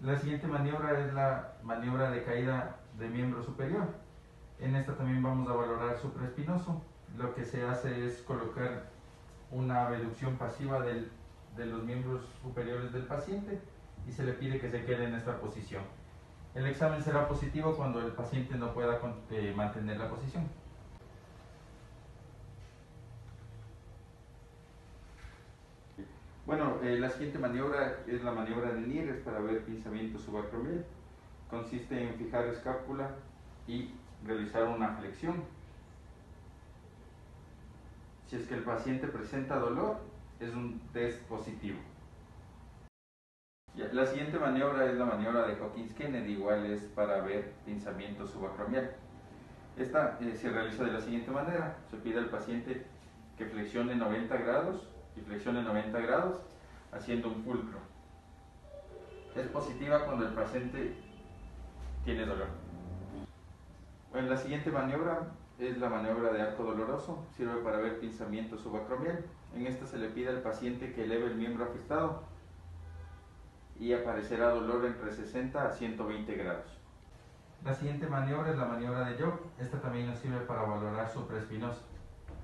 La siguiente maniobra es la maniobra de caída de miembro superior. En esta también vamos a valorar supraespinoso. Lo que se hace es colocar una abducción pasiva de los miembros superiores del paciente y se le pide que se quede en esta posición. El examen será positivo cuando el paciente no pueda mantener la posición. Bueno, la siguiente maniobra es la maniobra de Neer, es para ver pinzamiento subacromial. Consiste en fijar escápula y realizar una flexión. Si es que el paciente presenta dolor, es un test positivo. La siguiente maniobra es la maniobra de Hawkins-Kennedy, igual es para ver pinzamiento subacromial. Esta se realiza de la siguiente manera: se pide al paciente que flexione 90 grados y flexione 90 grados haciendo un fulcro. Es positiva cuando el paciente tiene dolor. Bueno, la siguiente maniobra es la maniobra de arco doloroso, sirve para ver pinzamiento subacromial. En esta se le pide al paciente que eleve el miembro afectado y aparecerá dolor entre 60 a 120 grados. La siguiente maniobra es la maniobra de Job. Esta también nos sirve para valorar supraespinoso.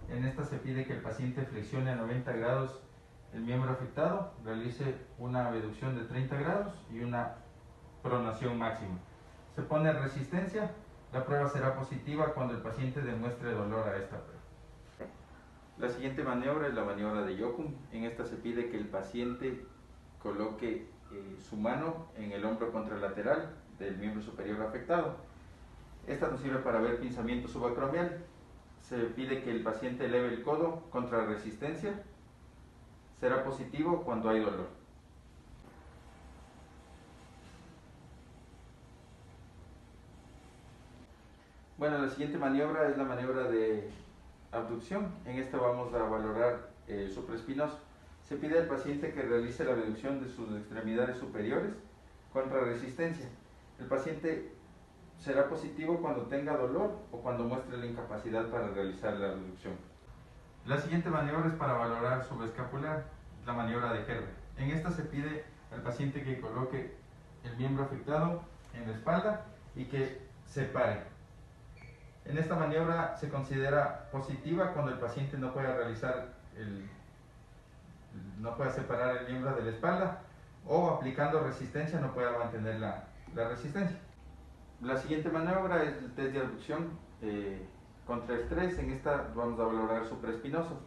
En esta se pide que el paciente flexione a 90 grados el miembro afectado, realice una abducción de 30 grados y una pronación máxima. Se pone resistencia. La prueba será positiva cuando el paciente demuestre dolor a esta prueba. La siguiente maniobra es la maniobra de Jochum. En esta se pide que el paciente coloque su mano en el hombro contralateral del miembro superior afectado. Esta nos sirve para ver pinzamiento subacromial. Se pide que el paciente eleve el codo contra resistencia. Será positivo cuando hay dolor. Bueno, la siguiente maniobra es la maniobra de abducción. En esta vamos a valorar el supraespinoso. Se pide al paciente que realice la abducción de sus extremidades superiores contra resistencia. El paciente será positivo cuando tenga dolor o cuando muestre la incapacidad para realizar la abducción. La siguiente maniobra es para valorar subescapular, la maniobra de Herbert. En esta se pide al paciente que coloque el miembro afectado en la espalda y que se pare. En esta maniobra se considera positiva cuando el paciente no pueda separar el miembro de la espalda o aplicando resistencia no pueda mantener la resistencia. La siguiente maniobra es el test de abducción contra estrés. En esta vamos a valorar supraespinoso.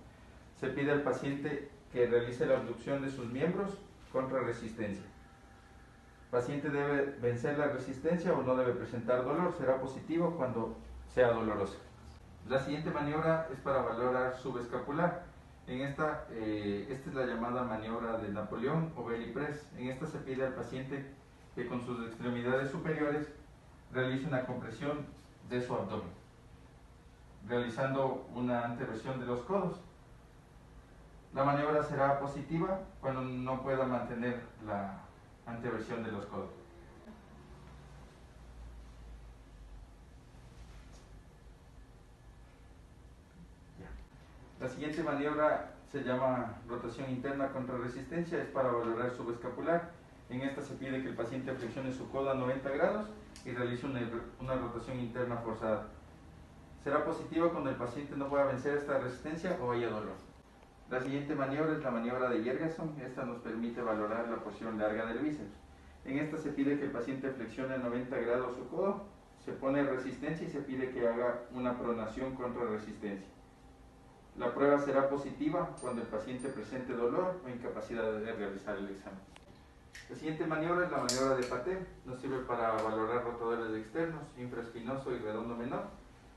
Se pide al paciente que realice la abducción de sus miembros contra resistencia. El paciente debe vencer la resistencia o no debe presentar dolor. Será positivo cuando sea dolorosa. La siguiente maniobra es para valorar subescapular. En esta es la llamada maniobra de Napoleón o belly press. En esta se pide al paciente que con sus extremidades superiores realice una compresión de su abdomen, realizando una anteversión de los codos. La maniobra será positiva cuando no pueda mantener la anteversión de los codos. La siguiente maniobra se llama rotación interna contra resistencia, es para valorar subescapular. En esta se pide que el paciente flexione su codo a 90 grados y realice una rotación interna forzada. Será positiva cuando el paciente no pueda vencer esta resistencia o haya dolor. La siguiente maniobra es la maniobra de Jergenson. Esta nos permite valorar la porción larga del bíceps. En esta se pide que el paciente flexione a 90 grados su codo, se pone resistencia y se pide que haga una pronación contra resistencia. La prueba será positiva cuando el paciente presente dolor o incapacidad de realizar el examen. La siguiente maniobra es la maniobra de Paté. Nos sirve para valorar rotadores externos, infraespinoso y redondo menor.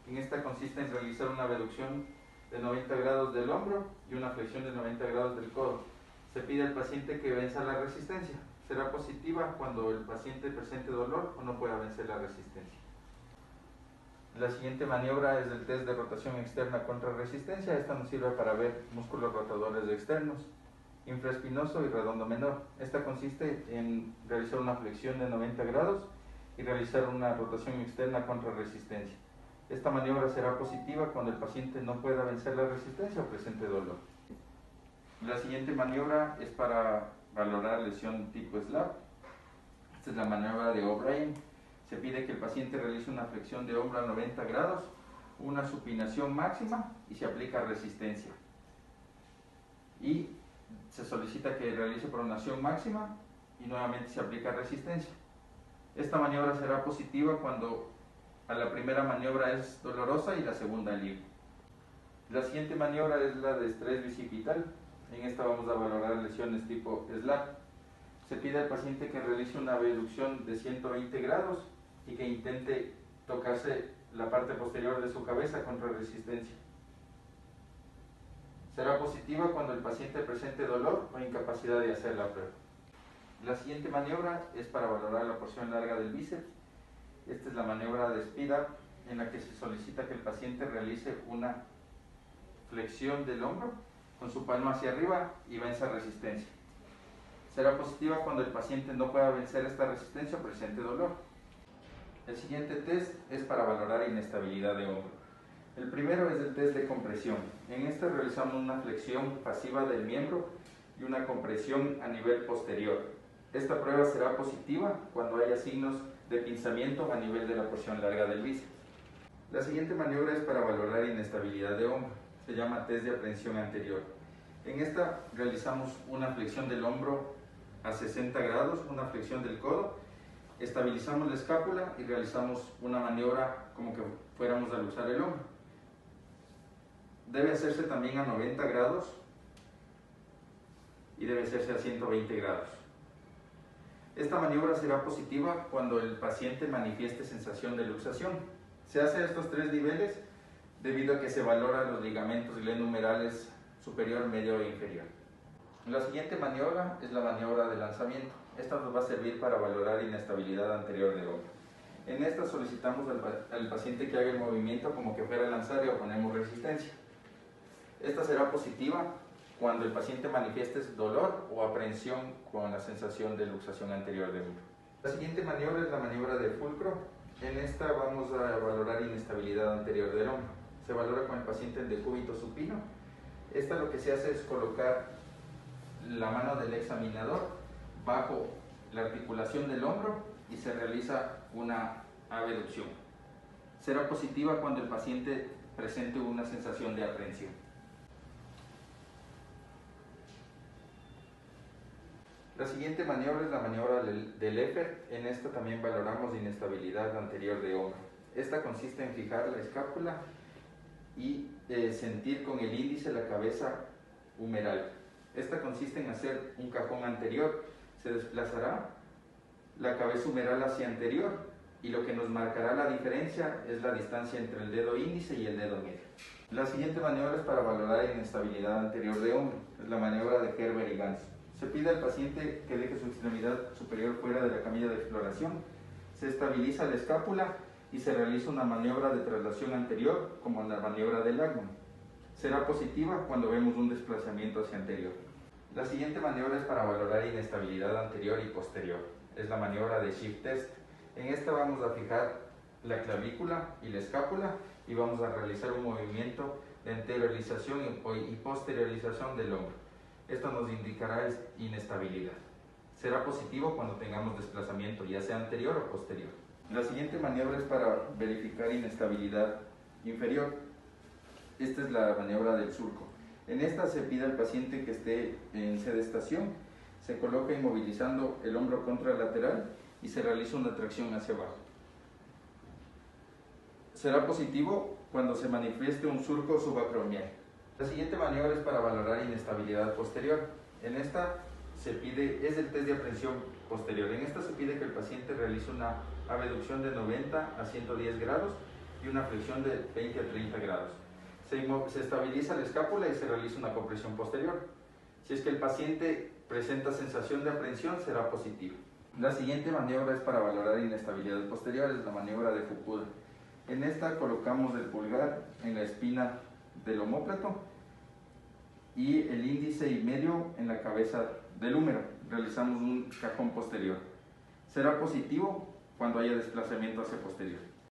En esta consiste en realizar una abducción de 90 grados del hombro y una flexión de 90 grados del codo. Se pide al paciente que venza la resistencia. Será positiva cuando el paciente presente dolor o no pueda vencer la resistencia. La siguiente maniobra es el test de rotación externa contra resistencia. Esta nos sirve para ver músculos rotadores externos, infraespinoso y redondo menor. Esta consiste en realizar una flexión de 90 grados y realizar una rotación externa contra resistencia. Esta maniobra será positiva cuando el paciente no pueda vencer la resistencia o presente dolor. La siguiente maniobra es para valorar lesión tipo SLAP. Esta es la maniobra de O'Brien. Se pide que el paciente realice una flexión de hombro a 90 grados, una supinación máxima y se aplica resistencia. Y se solicita que realice pronación máxima y nuevamente se aplica resistencia. Esta maniobra será positiva cuando a la primera maniobra es dolorosa y la segunda alivio. La siguiente maniobra es la de estrés bicipital. En esta vamos a valorar lesiones tipo SLAC. Se pide al paciente que realice una abducción de 120 grados y que intente tocarse la parte posterior de su cabeza contra resistencia. Será positiva cuando el paciente presente dolor o incapacidad de hacer la prueba. La siguiente maniobra es para valorar la porción larga del bíceps. Esta es la maniobra de Speed Up, en la que se solicita que el paciente realice una flexión del hombro con su palma hacia arriba y venza resistencia. Será positiva cuando el paciente no pueda vencer esta resistencia o presente dolor. El siguiente test es para valorar inestabilidad de hombro. El primero es el test de compresión. En este realizamos una flexión pasiva del miembro y una compresión a nivel posterior. Esta prueba será positiva cuando haya signos de pinzamiento a nivel de la porción larga del bíceps. La siguiente maniobra es para valorar inestabilidad de hombro. Se llama test de aprehensión anterior. En esta realizamos una flexión del hombro a 60 grados, una flexión del codo, estabilizamos la escápula y realizamos una maniobra como que fuéramos a luxar el hombro. Debe hacerse también a 90 grados y debe hacerse a 120 grados. Esta maniobra será positiva cuando el paciente manifieste sensación de luxación. Se hace a estos tres niveles debido a que se valoran los ligamentos glenohumerales superior, medio e inferior. La siguiente maniobra es la maniobra de lanzamiento. Esta nos va a servir para valorar inestabilidad anterior de hombro. En esta solicitamos al paciente que haga el movimiento como que fuera a lanzar y oponemos resistencia. Esta será positiva cuando el paciente manifieste dolor o aprehensión con la sensación de luxación anterior de hombro. La siguiente maniobra es la maniobra de fulcro. En esta vamos a valorar inestabilidad anterior del hombro. Se valora con el paciente en decúbito supino. Esta lo que se hace es colocar la mano del examinador bajo la articulación del hombro y se realiza una abducción. Será positiva cuando el paciente presente una sensación de aprehensión. La siguiente maniobra es la maniobra del Leffert. En esta también valoramos inestabilidad anterior de hombro. Esta consiste en fijar la escápula y sentir con el índice la cabeza humeral. Esta consiste en hacer un cajón anterior. Se desplazará la cabeza humeral hacia anterior y lo que nos marcará la diferencia es la distancia entre el dedo índice y el dedo medio. La siguiente maniobra es para valorar inestabilidad anterior de hombro. Es la maniobra de Gerber y Gans. Se pide al paciente que deje su extremidad superior fuera de la camilla de exploración. Se estabiliza la escápula y se realiza una maniobra de traslación anterior, como en la maniobra del Lagman. Será positiva cuando vemos un desplazamiento hacia anterior. La siguiente maniobra es para valorar inestabilidad anterior y posterior. Es la maniobra de Shift Test. En esta vamos a fijar la clavícula y la escápula y vamos a realizar un movimiento de anteriorización y posteriorización del hombro. Esto nos indicará inestabilidad. Será positivo cuando tengamos desplazamiento, ya sea anterior o posterior. La siguiente maniobra es para verificar inestabilidad inferior. Esta es la maniobra del surco. En esta se pide al paciente que esté en sedestación, se coloca inmovilizando el hombro contralateral y se realiza una tracción hacia abajo. Será positivo cuando se manifieste un surco subacromial. La siguiente maniobra es para valorar inestabilidad posterior. En esta se pide, es el test de aprehensión posterior. En esta se pide que el paciente realice una abducción de 90 a 110 grados y una flexión de 20 a 30 grados. Se estabiliza la escápula y se realiza una compresión posterior. Si es que el paciente presenta sensación de aprehensión, será positivo. La siguiente maniobra es para valorar inestabilidad posterior, es la maniobra de Fukuda. En esta colocamos el pulgar en la espina del omóplato y el índice y medio en la cabeza del húmero. Realizamos un cajón posterior. Será positivo cuando haya desplazamiento hacia posterior.